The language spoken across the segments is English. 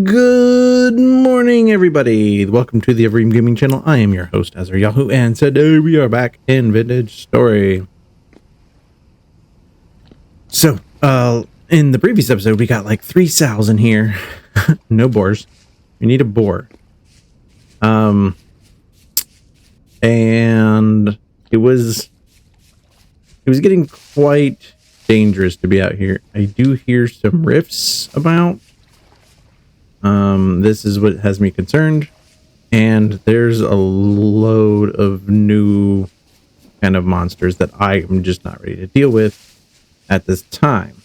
Good morning, everybody. Welcome to the Every Gaming Channel. I am your host, Azar Yahoo, and today we are back in Vintage Story. So, in the previous episode, we got like 3 sows in here. No boars. We need a boar. And it was getting quite dangerous to be out here. I do hear some rifts about. This is what has me concerned, and there's a load of new kind of monsters that I am just not ready to deal with at this time.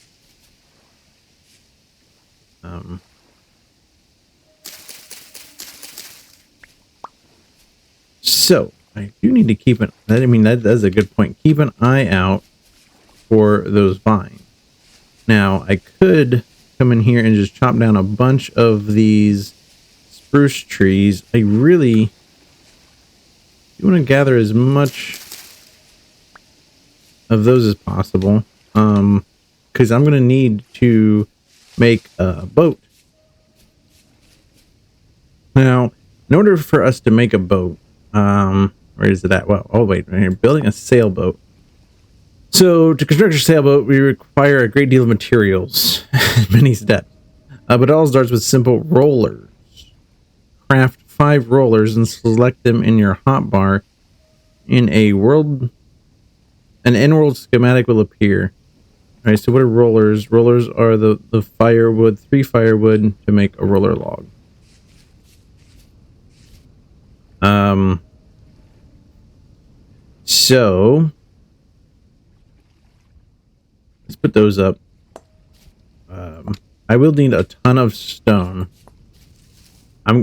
So I do need to keep an, I mean, that's a good point. Keep an eye out for those vines. Now I could come in here and just chop down a bunch of these spruce trees. I really want to gather as much of those as possible, because I'm going to need to make a boat. Now, in order for us to make a boat, where is it at? Well, oh wait, right here, building a sailboat. So to construct a sailboat, we require a great deal of materials, many steps. But it all starts with simple rollers. Craft 5 rollers and select them in your hotbar. In a world, an in-world schematic will appear. All right, so what are rollers? Rollers are the firewood, 3 firewood to make a roller log. So let's put those up. I will need a ton of stone. I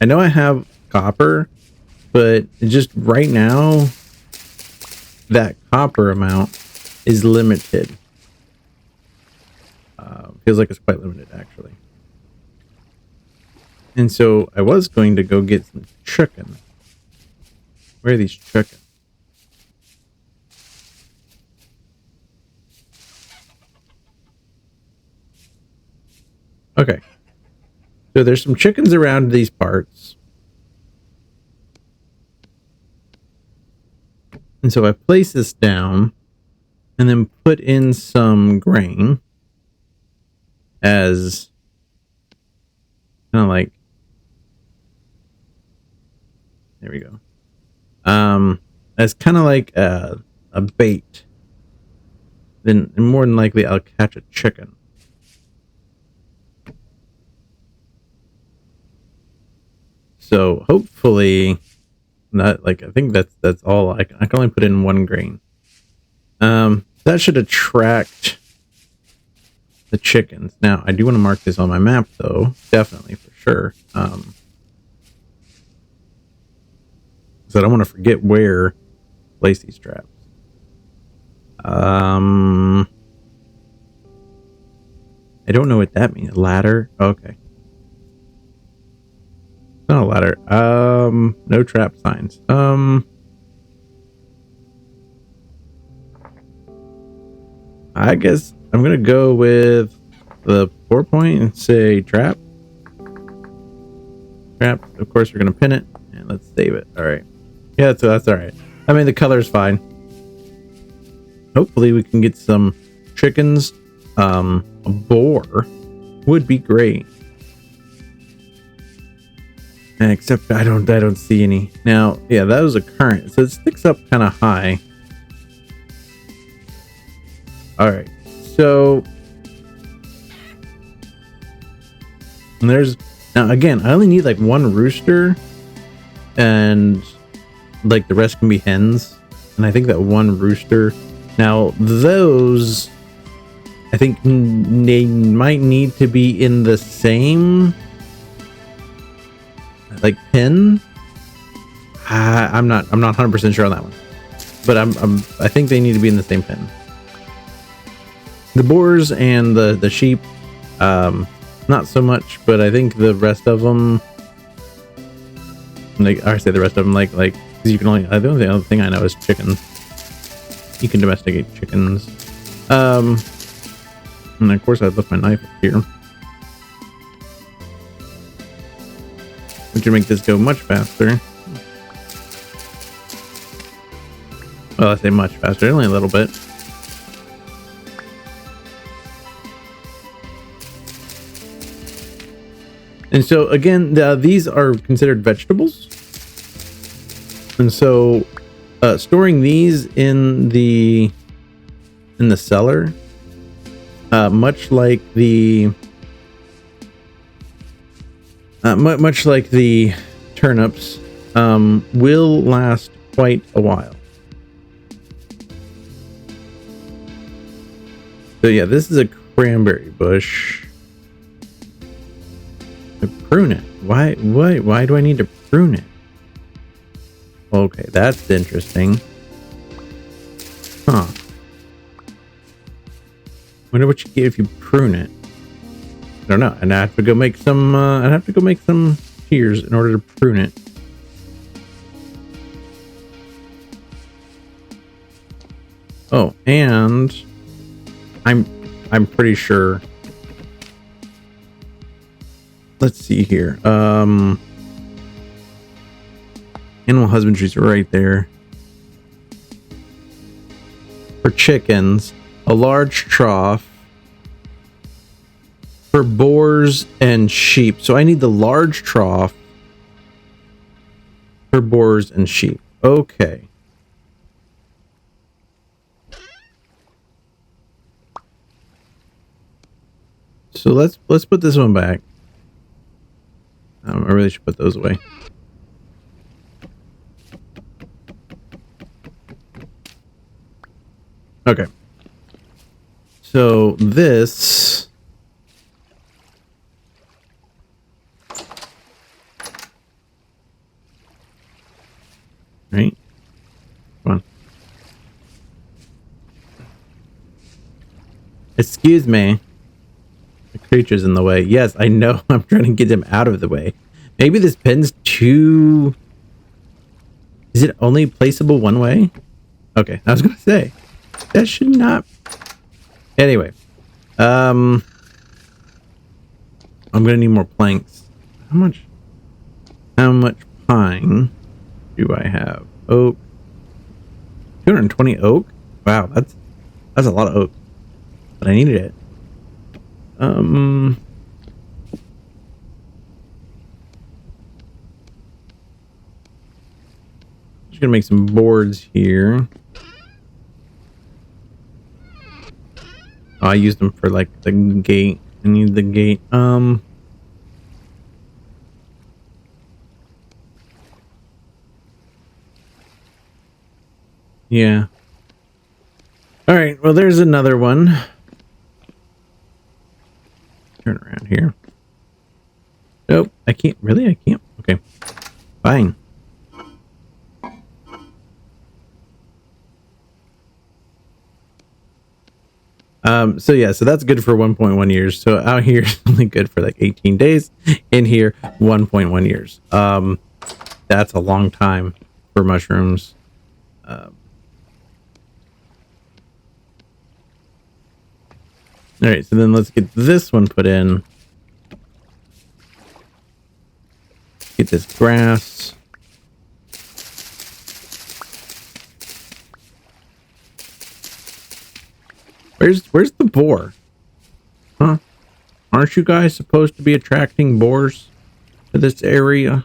know I have copper, but just right now that copper amount is limited. Feels like it's quite limited actually. And so I was going to go get some chicken. Where are these chicken? Okay. So there's some chickens around these parts. And so I place this down and then put in some grain as kind of like, there we go. As kind of like a bait. Then more than likely I'll catch a chicken. So hopefully, not like, I think that's all. I can only put in 1 grain. That should attract the chickens. Now I do want to mark this on my map though, definitely for sure. So I don't want to forget where to place these traps. I don't know what that means. Ladder. Okay. Not a ladder. No trap signs. I guess I'm gonna go with the 4-point and say trap. Trap. Of course, we're gonna pin it and let's save it. All right. Yeah, so that's all right. I mean, the color's fine. Hopefully, we can get some chickens. A boar would be great. Except I don't see any. Now, yeah, that was a current. So it sticks up kind of high. All right. So and there's now again, I only need like 1 rooster and like the rest can be hens. And I think that 1 rooster. Now, those I think they might need to be in the same like pin. I'm not 100% sure on that one, but I think they need to be in the same pin. The boars and the sheep, not so much, but I think the rest of them, like I say the rest of them, like you can only, the only other thing I know is chickens. You can domesticate chickens. And of course I left my knife up here. should make this go much faster. Well, I say much faster, only a little bit. And so again, these are considered vegetables. And so storing these in the cellar, much like the turnips, will last quite a while. So yeah, this is a cranberry bush. I prune it. Why do I need to prune it? Okay, that's interesting. Huh. Wonder what you get if you prune it. I don't know. And I have to go make some. I'd have to go make some shears in order to prune it. Oh, and I'm pretty sure. Let's see here. Animal husbandry's right there. For chickens, a large trough. For boars and sheep. So I need the large trough for boars and sheep. Okay. So let's put this one back. I really should put those away. Okay. So this. Right? Come on. Excuse me. The creature's in the way. Yes, I know. I'm trying to get him out of the way. Maybe this pin's too... Is it only placeable one way? Okay, I was going to say. That should not... Anyway. I'm going to need more planks. How much pine do I have? Oak. 220 oak? Wow, that's a lot of oak. But I needed it. Just gonna make some boards here. Oh, I used them for like the gate. I need the gate. Yeah. All right. Well, there's another one. Turn around here. Nope. I can't. Really? I can't. Okay. Fine. So yeah, so that's good for 1.1 years. So out here is only good for like 18 days. In here, 1.1 years. That's a long time for mushrooms. All right, so then let's get this one put in. Get this grass. Where's the boar? Huh? Aren't you guys supposed to be attracting boars to this area?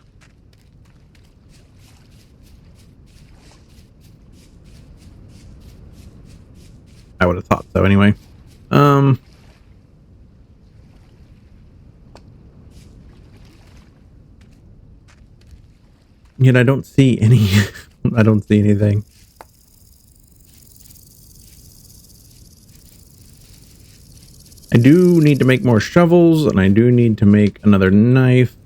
I would have thought so anyway. Yet I don't see any. I don't see anything. I do need to make more shovels, and I do need to make another knife.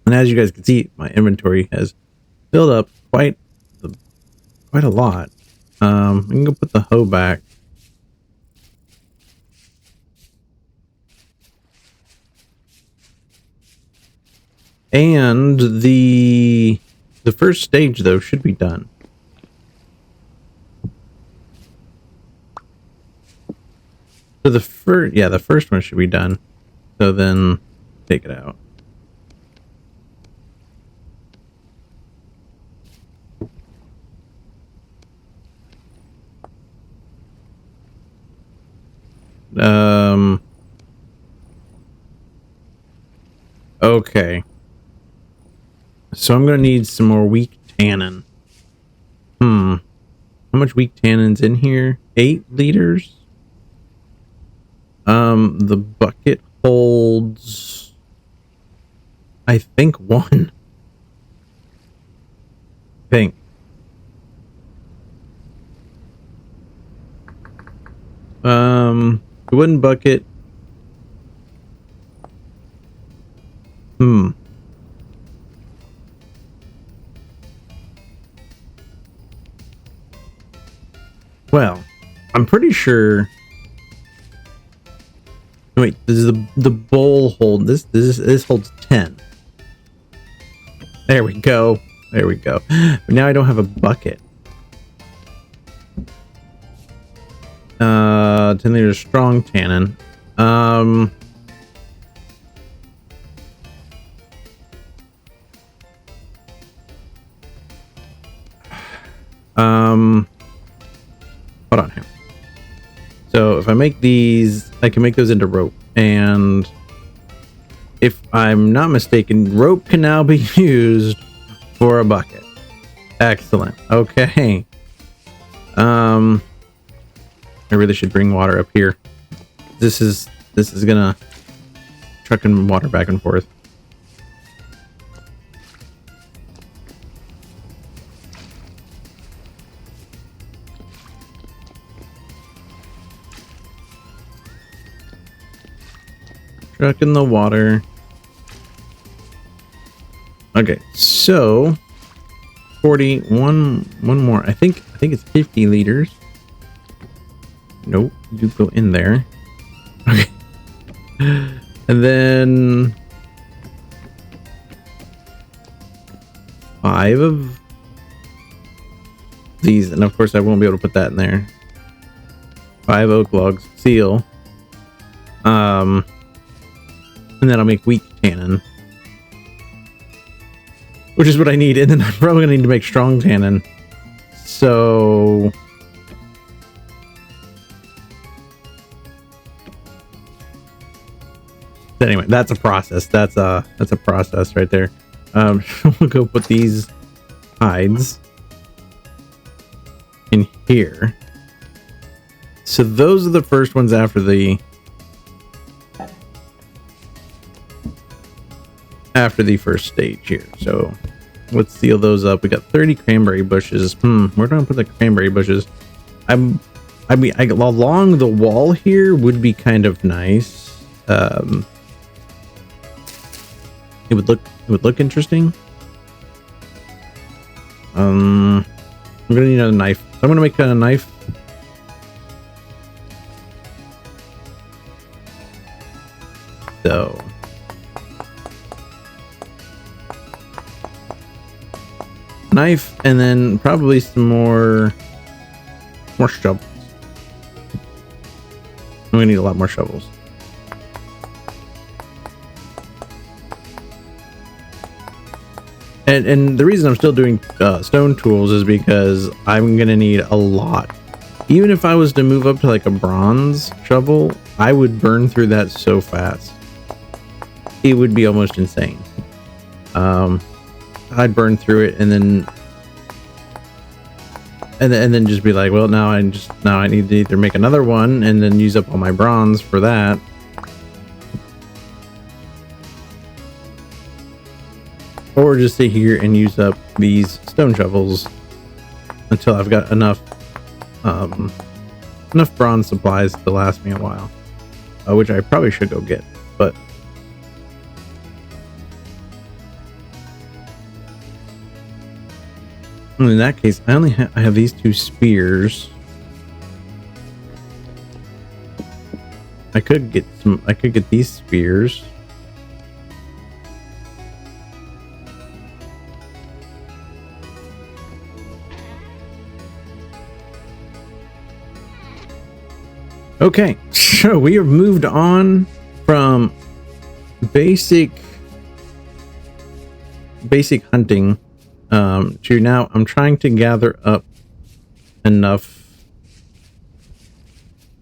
And as you guys can see, my inventory has filled up quite a lot. I can go put the hoe back. And the first stage though should be done. So the first one should be done. So then take it out. Okay. So I'm gonna need some more weak tannin. How much weak tannin's in here? 8 liters? The bucket holds, I think, 1. I think. The wooden bucket. Well, I'm pretty sure. Wait, does the bowl hold this holds 10. There we go. There we go. But now I don't have a bucket. 10 liters strong tannin. Hold on here. So if I make these, I can make those into rope. And if I'm not mistaken, rope can now be used for a bucket. Excellent. Okay. I really should bring water up here. This is gonna trucking water back and forth. Trucking the water. Okay, so 41, one more. I think it's 50 liters. Nope, you go in there. Okay. And then 5 of these, and of course I won't be able to put that in there. 5 oak logs, seal. And then I'll make weak tannin, which is what I need. And then I'm probably gonna need to make strong tannin. So anyway, that's a process. That's a process right there. We'll go put these hides in here. So those are the first ones after the first stage here. So let's seal those up. We got 30 cranberry bushes. Where do I put the cranberry bushes? I mean, along the wall here would be kind of nice. It would look interesting. I'm gonna need a knife. So I'm gonna make a knife. So knife, and then probably some more shovels. I'm gonna need a lot more shovels. And the reason I'm still doing stone tools is because I'm gonna need a lot. Even if I was to move up to like a bronze shovel, I would burn through that so fast. It would be almost insane. I'd burn through it and then just be like, well, now I need to either make another one and then use up all my bronze for that, or just sit here and use up these stone shovels until I've got enough bronze supplies to last me a while, which I probably should go get, but in that case, I only I have these 2 spears. I could get these spears. Okay, so we have moved on from basic hunting to now I'm trying to gather up enough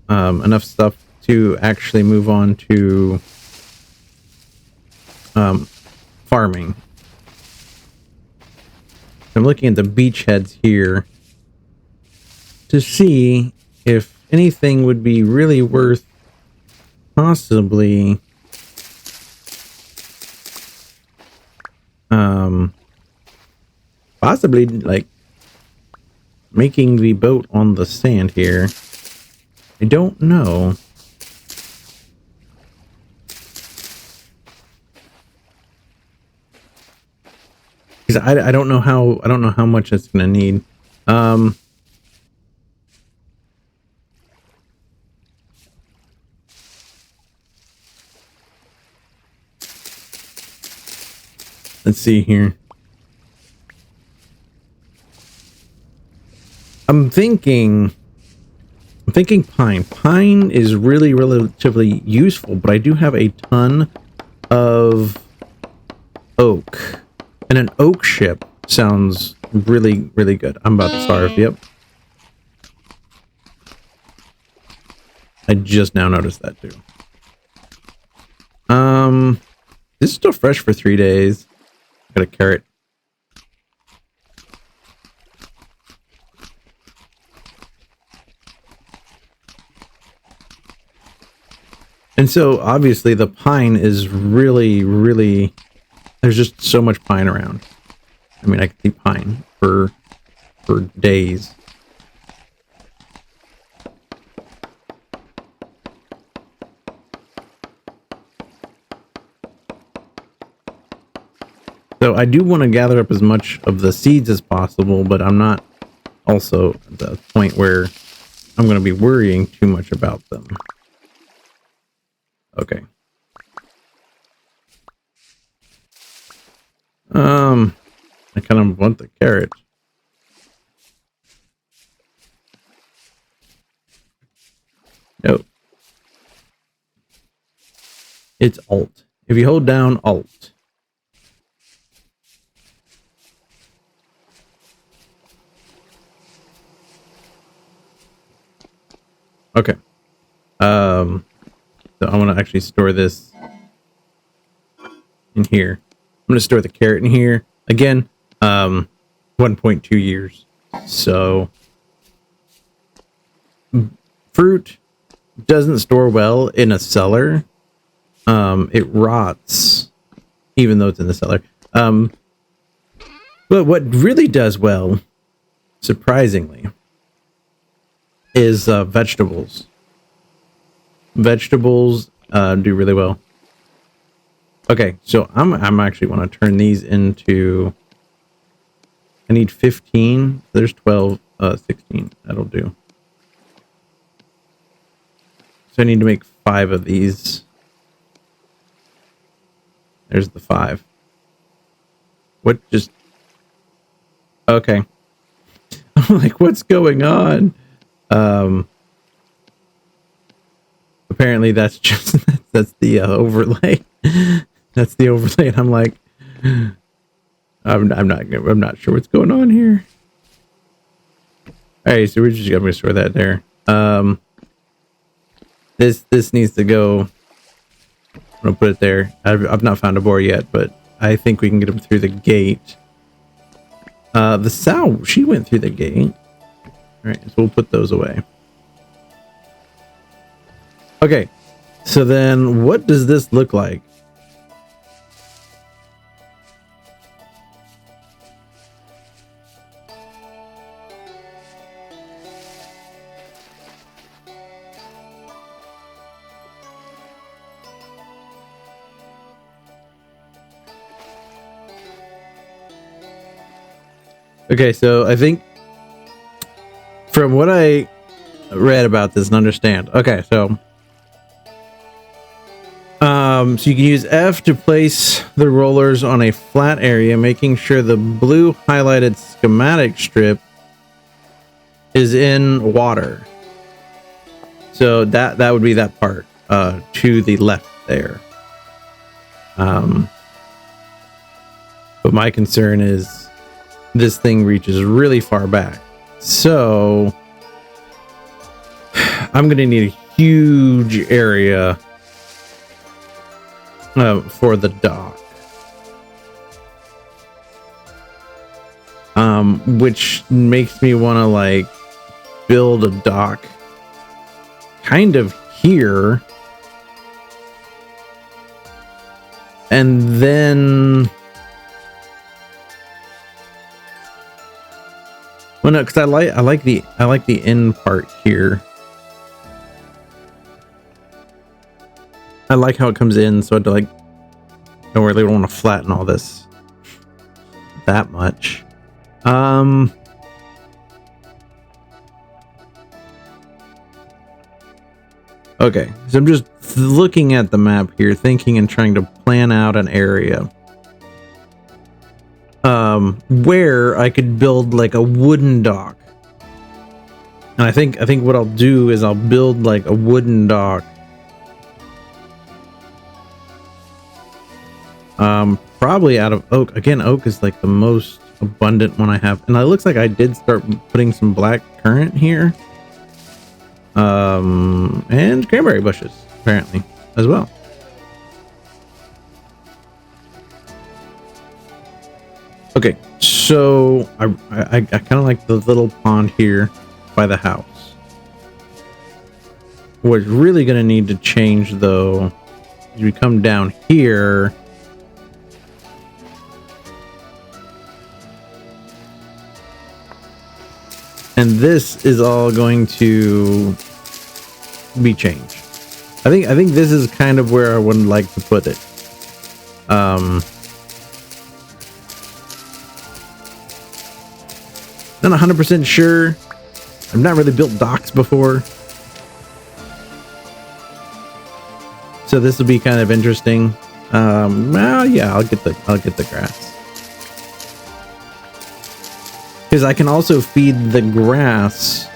stuff to actually move on to farming. I'm looking at the beachheads here to see if anything would be really worth possibly like making the boat on the sand here. I don't know. Because I don't know how much it's gonna need. Let's see here. I'm thinking pine. Pine is really relatively useful, but I do have a ton of oak. And an oak ship sounds really, really good. I'm about to starve. Yep. I just now noticed that too. This is still fresh for 3 days. Got a carrot. And so obviously the pine is really, really, there's just so much pine around. I mean, I could eat pine for days. So I do want to gather up as much of the seeds as possible, but I'm not also at the point where I'm going to be worrying too much about them. Okay. I kind of want the carrot. Nope. It's Alt. If you hold down Alt. Okay. So I want to actually store this in here. I'm going to store the carrot in here. Again, 1.2 years. So fruit doesn't store well in a cellar. It rots even though it's in the cellar. But what really does well, surprisingly, is vegetables. Vegetables do really well. Okay, so I'm actually want to turn these into. I need 15. There's 12, 16. That'll do. So I need to make 5 of these. There's the 5. What just? Okay. I'm like, what's going on? Apparently that's just that's the overlay. That's the overlay, and I'm like, I'm not sure what's going on here. All right, so we're just gonna store that there. This needs to go. I'm gonna put it there. I've not found a boar yet, but I think we can get him through the gate. The sow, she went through the gate. All right, so we'll put those away. Okay, so then what does this look like? Okay, so I think from what I read about this and understand. Okay, so so you can use F to place the rollers on a flat area, making sure the blue highlighted schematic strip is in water. So that would be that part to the left there. But my concern is this thing reaches really far back. So I'm going to need a huge area for the dock. Which makes me want to like build a dock kind of here, and then well, no, because I like the end part here. I like how it comes in, so I like don't really want to flatten all this that much. Okay, so I'm just looking at the map here, thinking and trying to plan out an area where I could build like a wooden dock. And I think what I'll do is I'll build like a wooden dock. Probably out of oak. Again, oak is like the most abundant one I have. And it looks like I did start putting some black currant here. And cranberry bushes, apparently, as well. Okay, so I kind of like the little pond here by the house. What's really going to need to change, though, is we come down here. And this is all going to be changed. I think this is kind of where I would like to put it. Not 100% sure. I've not really built docks before, so this will be kind of interesting. Well, yeah, I'll get the grass. Because I can also feed the grass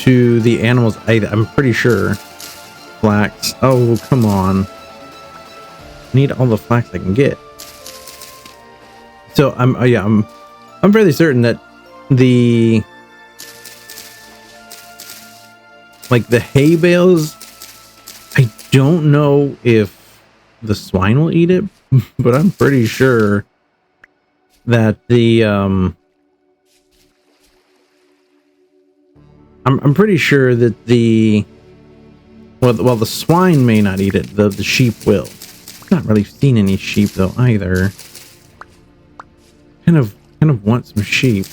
to the animals. I'm pretty sure. Flax. Oh, come on. I need all the flax I can get. So I'm fairly certain that the hay bales, I don't know if the swine will eat it, but I'm pretty sure that the I'm pretty sure that the the swine may not eat it, the sheep will. I've not really seen any sheep though either. Kind of want some sheep.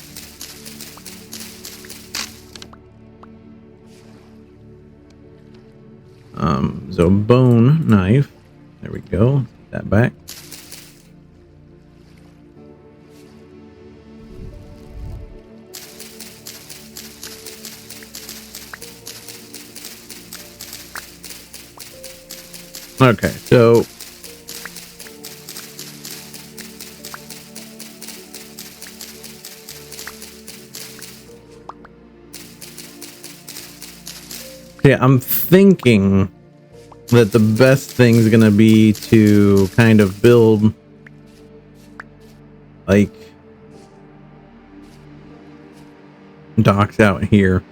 So a bone knife. There we go. Put that back. Okay, so yeah, I'm thinking that the best thing is gonna be to kind of build like docks out here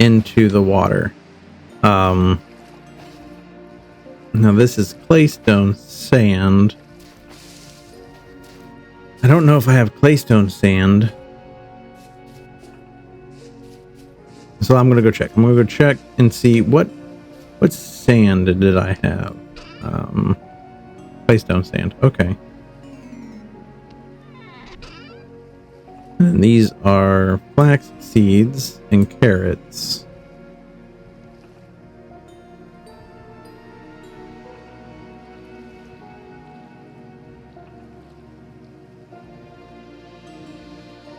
into the water. Now this is claystone sand. I don't know if I have claystone sand. So I'm gonna go check. I'm gonna go check and see what sand did I have. Claystone sand. Okay. And these are flax seeds and carrots.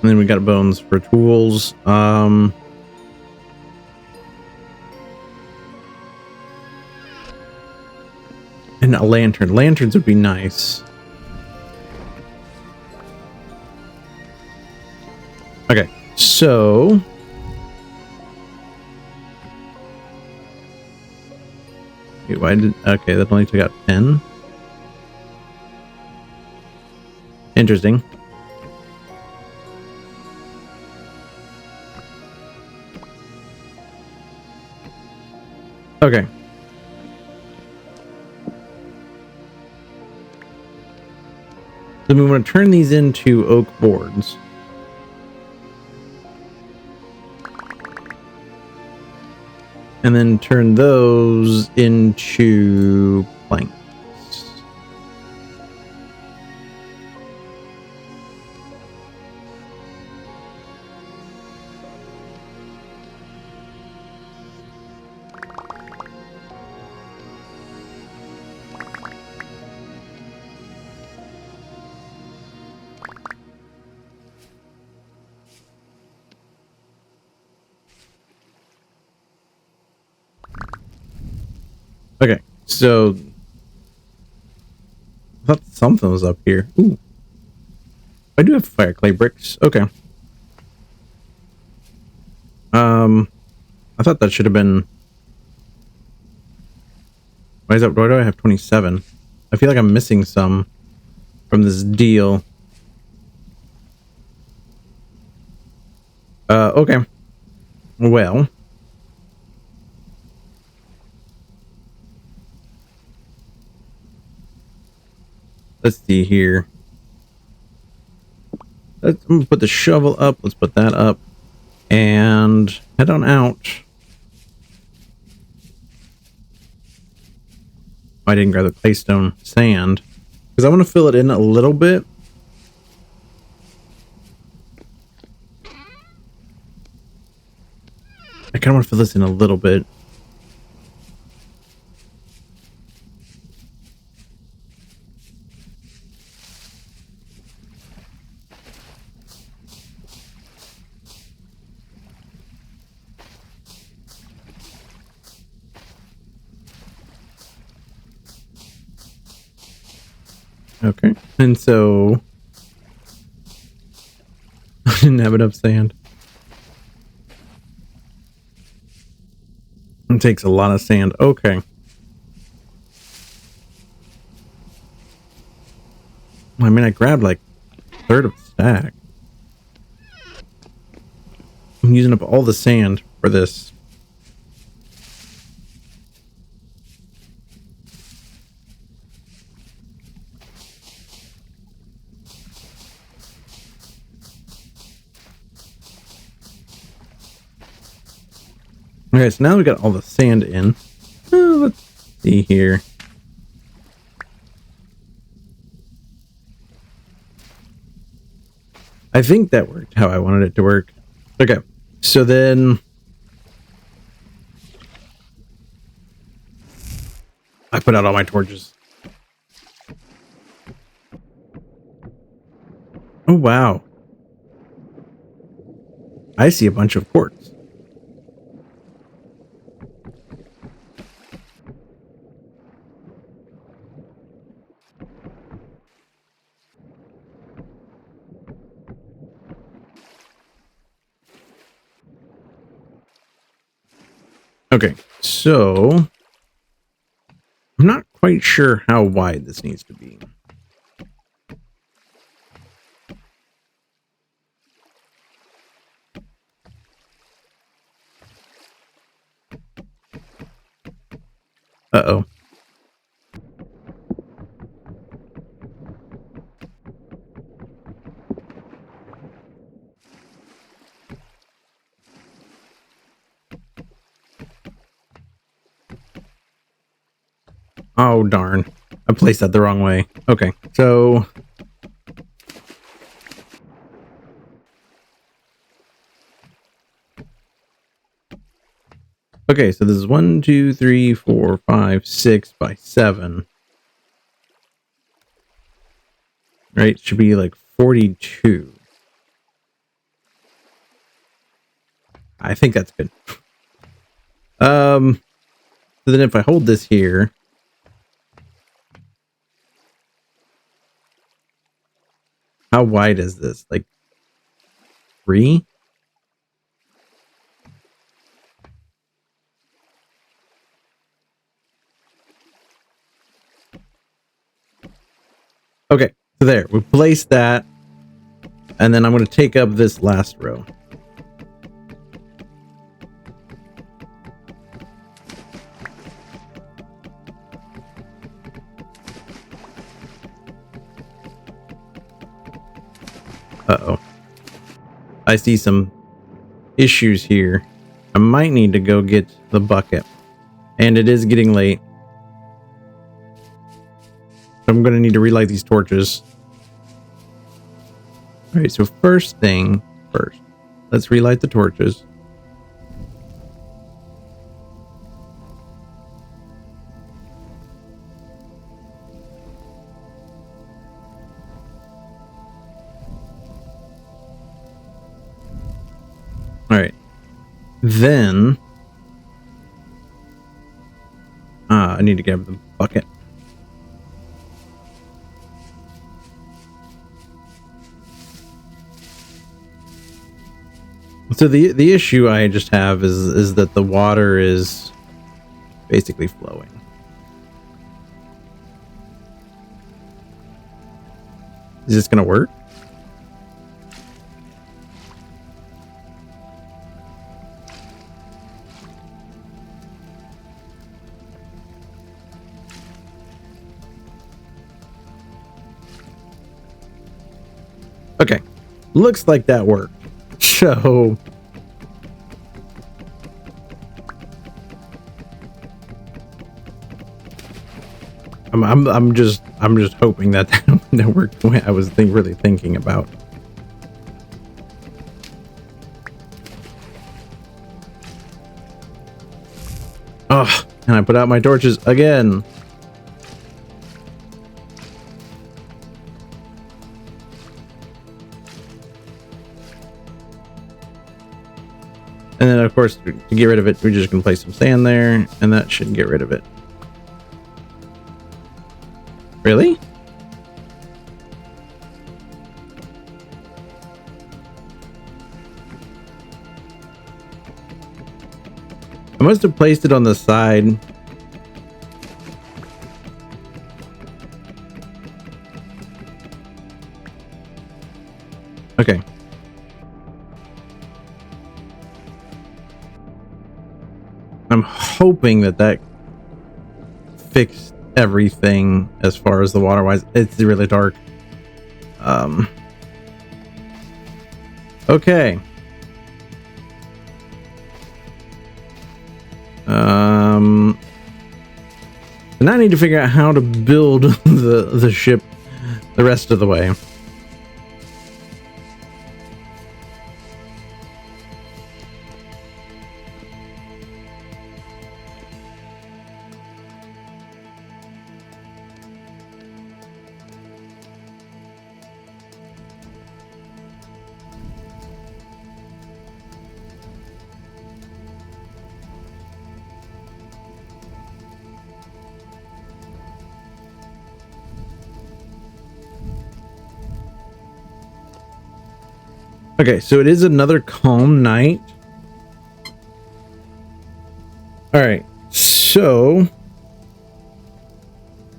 And then we got bones for tools. And a lantern. Lanterns would be nice. Okay, so okay, that only took out 10. Interesting. Okay. Then we want to turn these into oak boards. And then turn those into planks. Okay, so I thought something was up here. Ooh. I do have fire clay bricks. Okay. I thought that should have been. Why is that? Why do I have 27? I feel like I'm missing some from this deal. Okay. Well. Let's see here. I'm gonna put the shovel up. Let's put that up. And head on out. I didn't grab the claystone sand. Because I want to fill it in a little bit. I kind of want to fill this in a little bit. Okay. And so I didn't have enough sand. It takes a lot of sand. Okay. I mean, I grabbed like a third of the stack. I'm using up all the sand for this. Okay, so now we got all the sand in. Let's see here. I think that worked how I wanted it to work. Okay, so then I put out all my torches. Oh, wow. I see a bunch of quartz. Okay, so I'm not quite sure how wide this needs to be. Uh-oh. Oh, darn. I placed that the wrong way. Okay, so okay, so this is 1, 2, 3, 4, 5, 6 by 7. Right? Should be like 42. I think that's good. So then if I hold this here, how wide is this? Like 3? Okay, so there, we placed that. And then I'm going to take up this last row. Uh-oh. I see some issues here. I might need to go get the bucket. And it is getting late. I'm going to need to relight these torches. Alright, so first thing first. Let's relight the torches. Alright. Then I need to grab the bucket. So the issue I just have is that the water is basically flowing. Is this gonna work? Okay, looks like that worked. So I'm just hoping that that worked the way I was really thinking about. Oh, and I put out my torches again. And then, of course, to get rid of it, we're just going to place some sand there, and that should get rid of it. Really? I must have placed it on the side. Okay. I'm hoping that fixed everything as far as the water wise. It's really dark. Okay. And I need to figure out how to build the ship the rest of the way. Okay, so it is another calm night. All right, so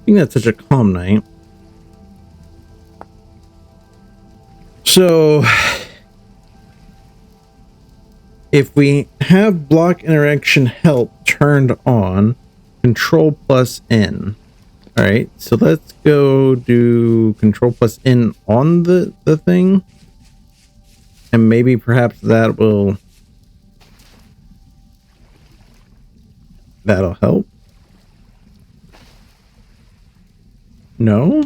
being that's such a calm night, so if we have block interaction help turned on, Control plus N. All right, so let's go do Control plus N on the thing. And maybe perhaps that'll help. No?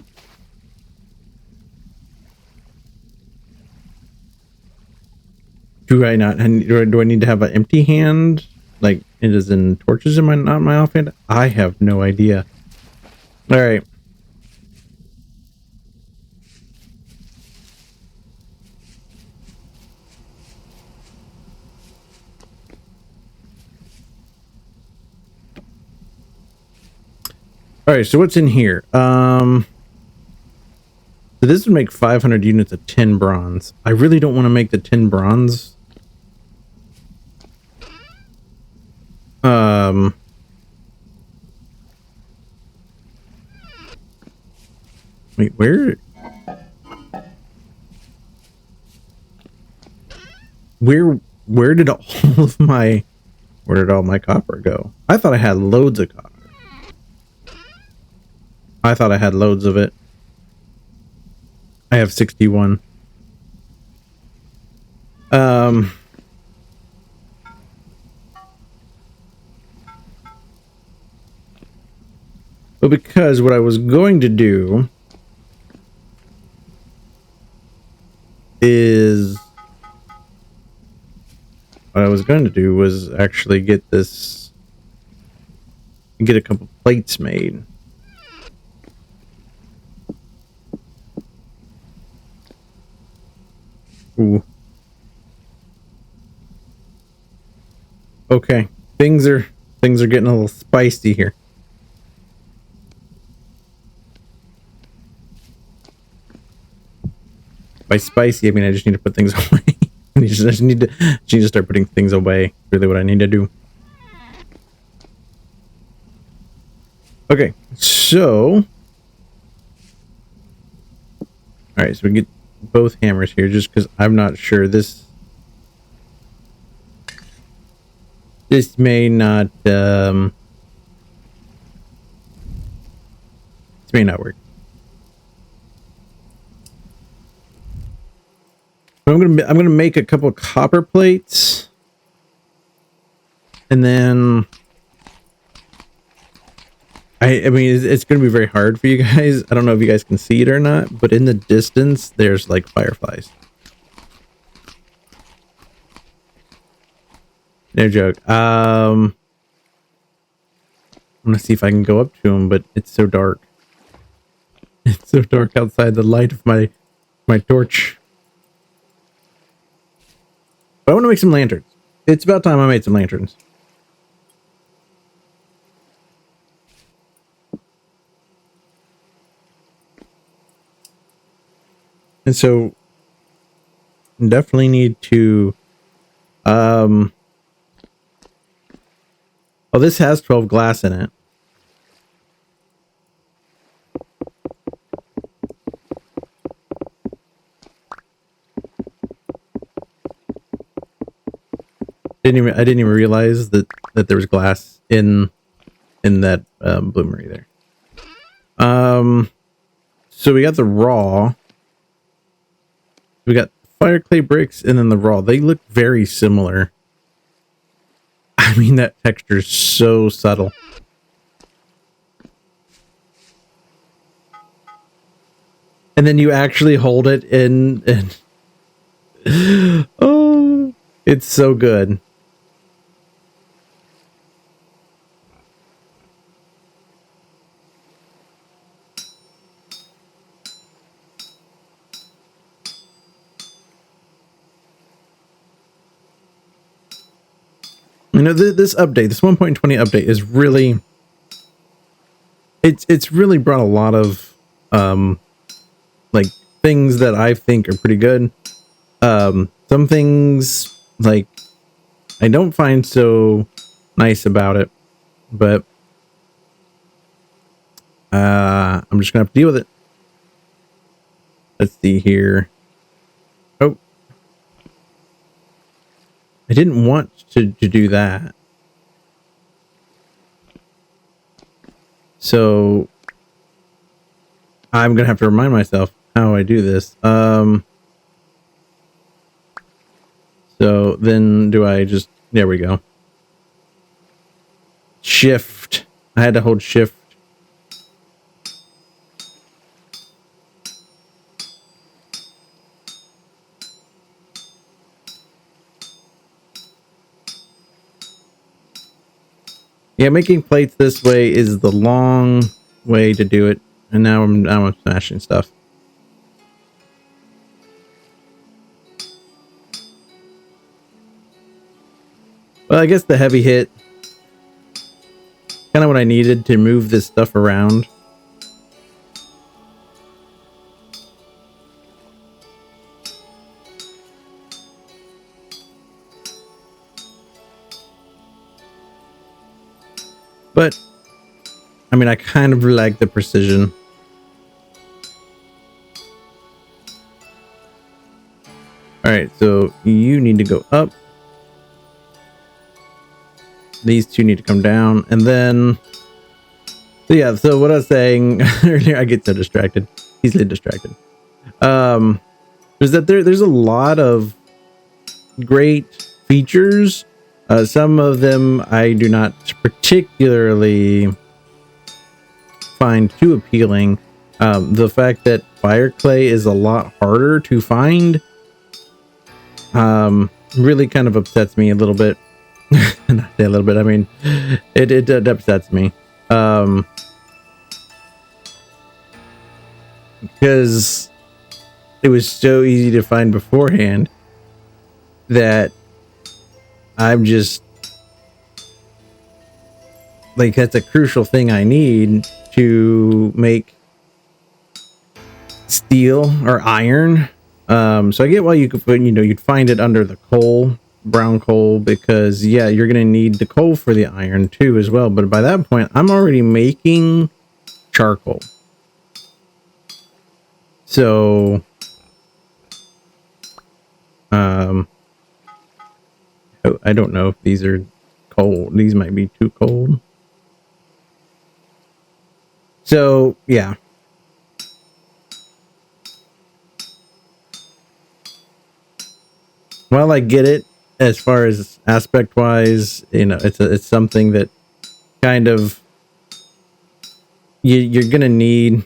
Do I not? Do I need to have an empty hand? Like it is in torches in my offhand? I have no idea. All right. All right, so what's in here? So this would make 500 units of 10 bronze. I really don't want to make the 10 bronze. Wait, where did all my copper go? I thought I had loads of copper. I thought I had loads of it. I have 61. Um, but because what I was going to do is actually get a couple plates made. Ooh. Okay. Things are getting a little spicy here. By spicy, I mean I just need to put things away. I just need to start putting things away. Really what I need to do. Okay, so alright, so we get both hammers here just because I'm not sure this may not this may not work. But I'm gonna make a couple of copper plates, and then I mean it's gonna be very hard for you guys. I don't know if you guys can see it or not, but in the distance there's like fireflies. No joke. I'm gonna see if I can go up to them, but it's so dark. It's so dark outside the light of my torch. But I want to make some lanterns. It's about time I made some lanterns. And so definitely need to oh, this has 12 glass in it. I didn't even realize that there was glass in that bloomery there. So we got the raw. We got fire clay bricks and then the raw. They look very similar. I mean, that texture is so subtle. And then you actually hold it in and oh, it's so good. You know, this update, this 1.20 update is really, it's really brought a lot of like things that I think are pretty good. Some things like I don't find so nice about it, but I'm just gonna have to deal with it. Let's see here. Oh, I didn't want to do that. So I'm gonna have to remind myself how I do this. So then do I just, there we go. Shift. I had to hold shift. Yeah, making plates this way is the long way to do it. And now I'm smashing stuff. Well, I guess the heavy hit, kind of what I needed to move this stuff around. But, I mean, I kind of like the precision. Alright, so you need to go up. These two need to come down. And then... So yeah, so what I was saying earlier, I get so distracted. Easily distracted. Is that there's a lot of great features. Some of them I do not particularly find too appealing. The fact that fire clay is a lot harder to find really kind of upsets me a little bit. Not a little bit, I mean, it upsets me. Because it was so easy to find beforehand that I'm just like, that's a crucial thing I need to make steel or iron. So I get why you could put, you'd find it under the coal, brown coal, because yeah, you're gonna need the coal for the iron too as well. But by that point, I'm already making charcoal. So I don't know if these are cold. These might be too cold. So yeah. While I get it as far as aspect wise, it's something that kind of you're gonna need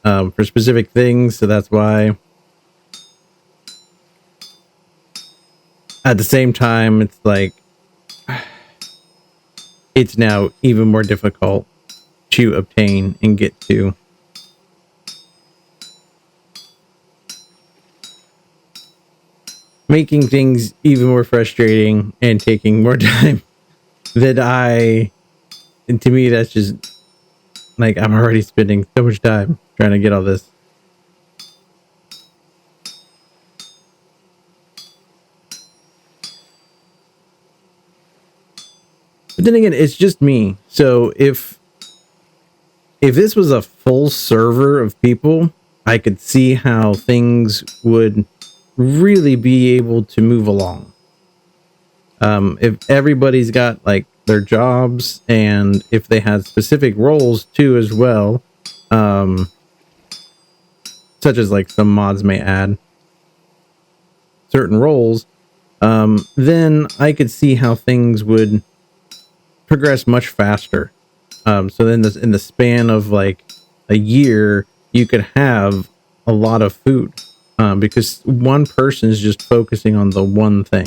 for specific things. So that's why. At the same time, it's like it's now even more difficult to obtain and get to. Making things even more frustrating and taking more time and to me, that's just like, I'm already spending so much time trying to get all this. But then again, it's just me. So if this was a full server of people, I could see how things would really be able to move along. If everybody's got like their jobs and if they had specific roles too as well, such as like some mods may add certain roles, then I could see how things would progress much faster. So then in the span of like a year, you could have a lot of food because one person is just focusing on the one thing.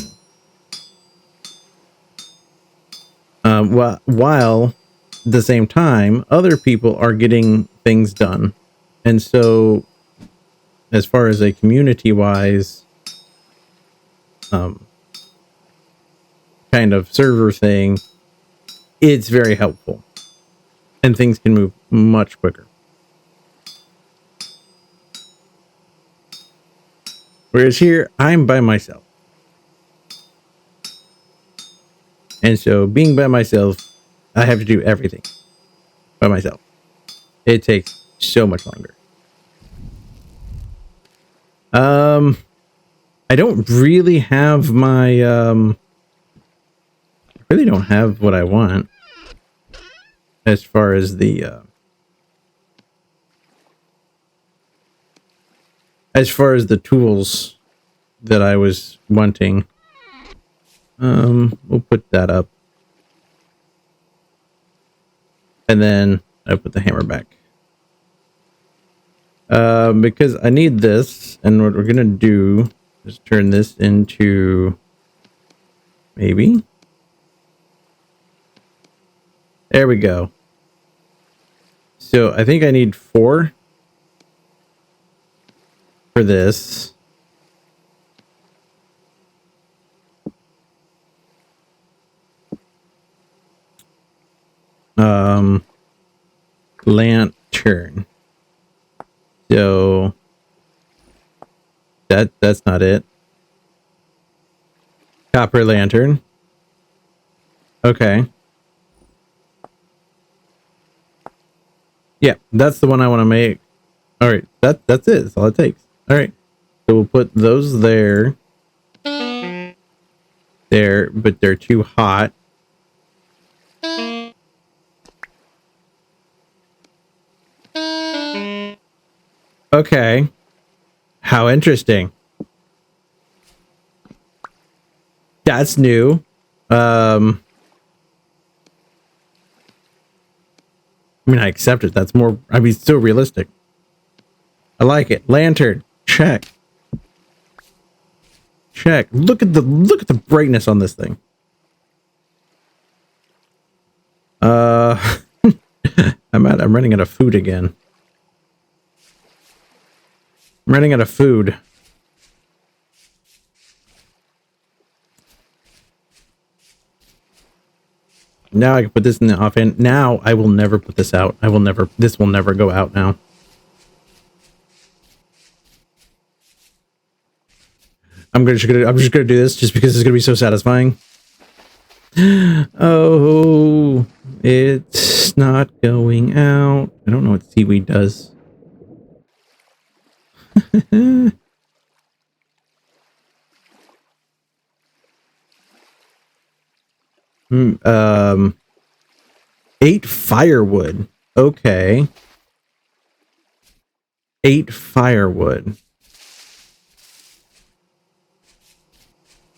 While at the same time, other people are getting things done. And so as far as a community wise kind of server thing, it's very helpful and things can move much quicker. Whereas here, I'm by myself. And so being by myself, I have to do everything by myself. It takes so much longer. I don't really have my, I really don't have what I want as far as the, tools that I was wanting. We'll put that up. And then I put the hammer back. Because I need this, and what we're gonna do is turn this into maybe. There we go. So I think I need 4 for this. Lantern. So that's not it. Copper lantern. Okay. Yeah, that's the one I want to make. All right, that's it. That's all it takes. All right. So we'll put those there. There, but they're too hot. Okay. How interesting. That's new. I mean, I accept it. That's more, I mean, still realistic. I like it. Lantern. Check. Check. Look at the brightness on this thing. I'm running out of food again. I'm running out of food. Now I can put this in the offhand. Now I will never put this out. This will never go out now. I'm just gonna do this just because it's gonna be so satisfying. Oh, it's not going out. I don't know what seaweed does. um, 8 firewood. Okay. 8 firewood.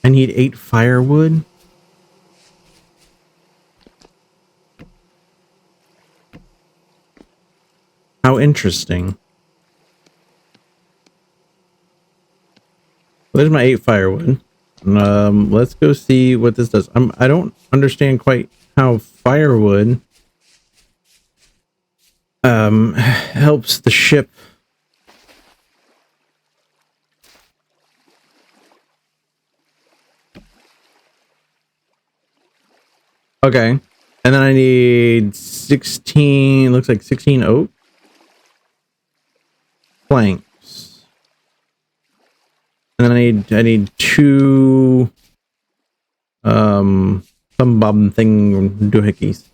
I need 8 firewood. How interesting. There's my 8 firewood. Let's go see what this does. I don't understand quite how firewood helps the ship. Okay. And then I need 16, looks like 16 oak planks. And then I need 2 some bob thing doohickeys.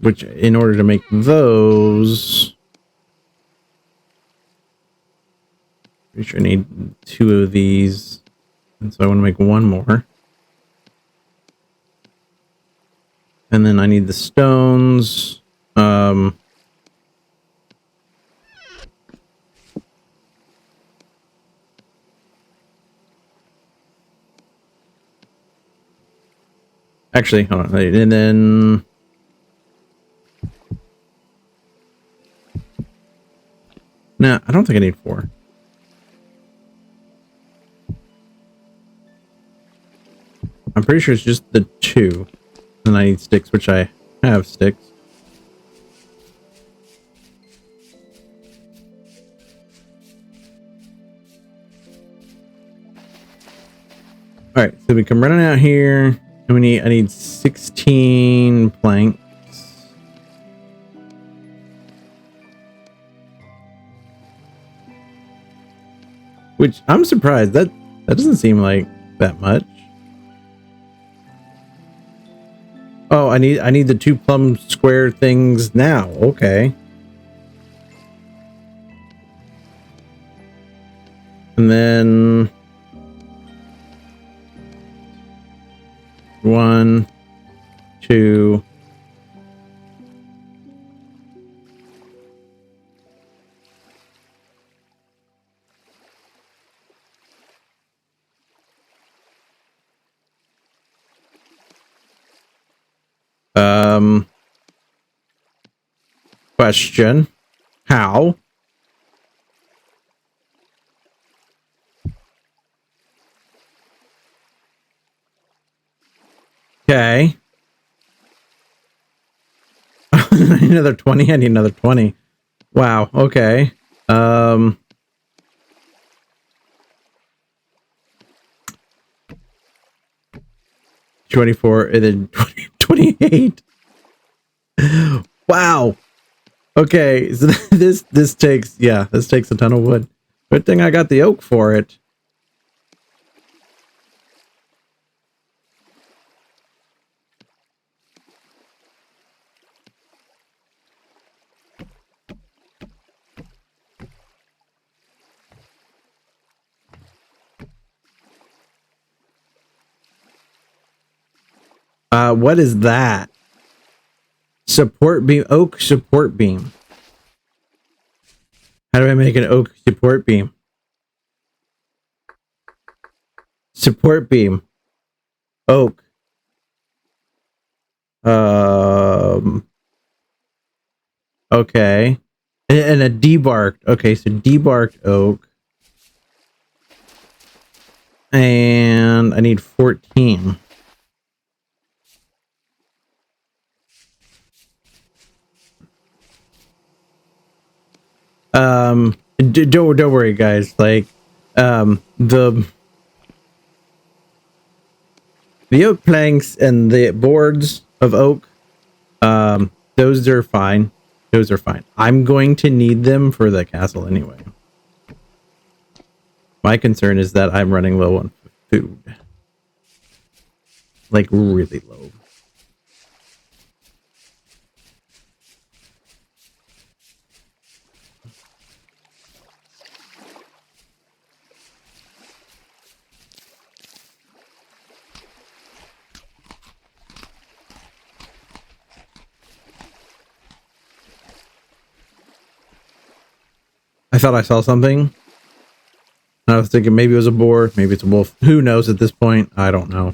Which in order to make those, pretty sure I need 2 of these, and so I want to make 1 more. And then I need the stones. Actually, hold on, and then no, I don't think I need 4. I'm pretty sure it's just the 2. And I need sticks, which I have sticks. Alright, so we come running out here. And I need 16 planks. Which I'm surprised that doesn't seem like that much. Oh, I need the 2 plum square things now. Okay. And then 1, 2. Question. How? Okay. I need another 20. I need another 20. Wow. Okay. 24 and then 28. Wow. Okay, so this takes a ton of wood. Good thing I got the oak for it. What is that? Support beam, oak support beam. How do I make an oak support beam? Support beam. Oak. Okay. And a debarked. Okay, so debarked oak. And I need 14. Don't worry, guys. Like, the oak planks and the boards of oak, those are fine. Those are fine. I'm going to need them for the castle anyway. My concern is that I'm running low on food. Like, really low. I thought I saw something. I was thinking maybe it was a boar, maybe it's a wolf. Who knows at this point? I don't know.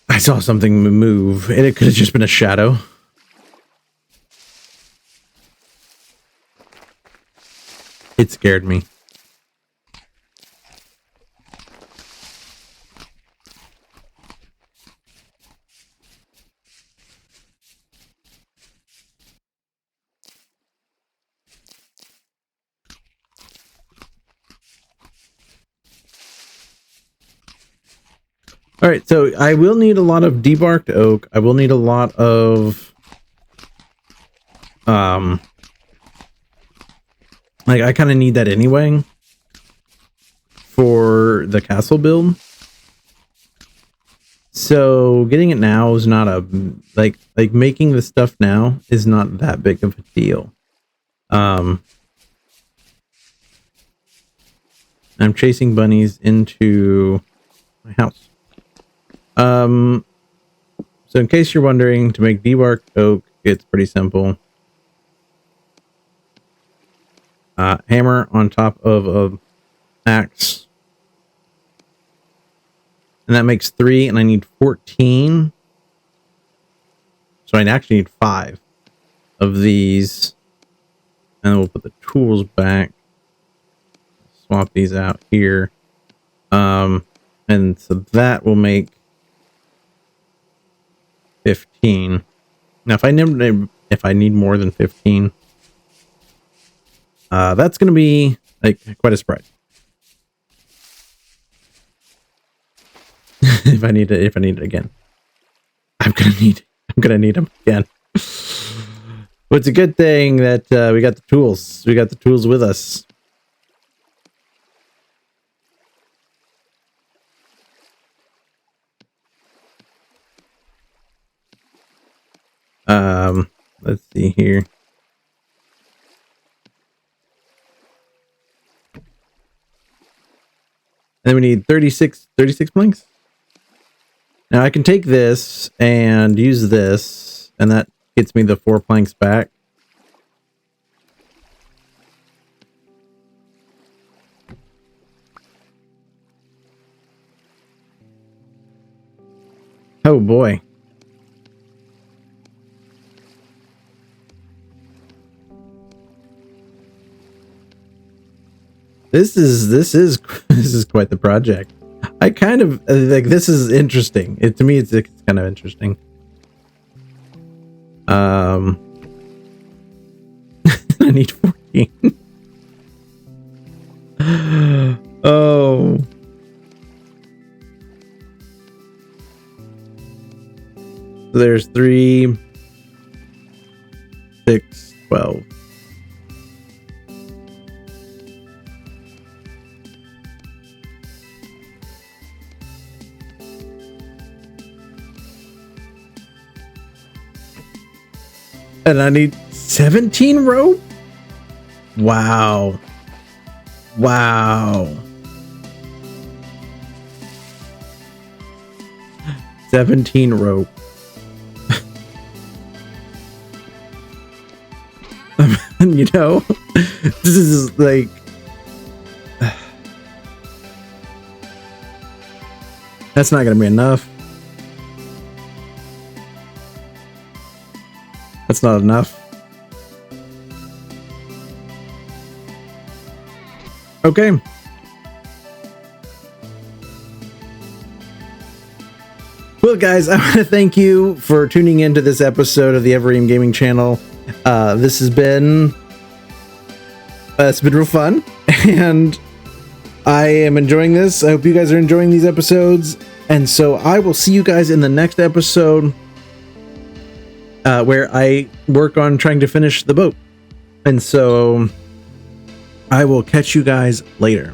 I saw something move, and it could have just been a shadow. It scared me. All right, so I will need a lot of debarked oak. I will need a lot of like I kind of need that anyway for the castle build. So getting it now is not a like making the stuff now is not that big of a deal. I'm chasing bunnies into my house. So in case you're wondering, to make debarked oak, it's pretty simple. Hammer on top of a axe. And that makes 3, and I need 14. So I actually need 5 of these. And then we'll put the tools back. Swap these out here. And so that will make 15. Now if I need more than 15, that's gonna be like quite a surprise. if I need it again, I'm gonna need them again. But it's a good thing that we got the tools. We got the tools with us. Let's see here. And then we need 36 planks. Now I can take this and use this, and that gets me the 4 planks back. Oh boy. This is quite the project. I kind of like this is interesting. To me it's kind of interesting. I need 14. Oh. So there's 3, 6, 12. And I need 17 rope? Wow. Wow. 17 rope. You know, this is like That's not going to be enough. That's not enough. Okay. Well, guys, I want to thank you for tuning into this episode of the Evereem Gaming Channel. This has been it's been real fun, and I am enjoying this. I hope you guys are enjoying these episodes, and so I will see you guys in the next episode, where I work on trying to finish the boat. And so I will catch you guys later.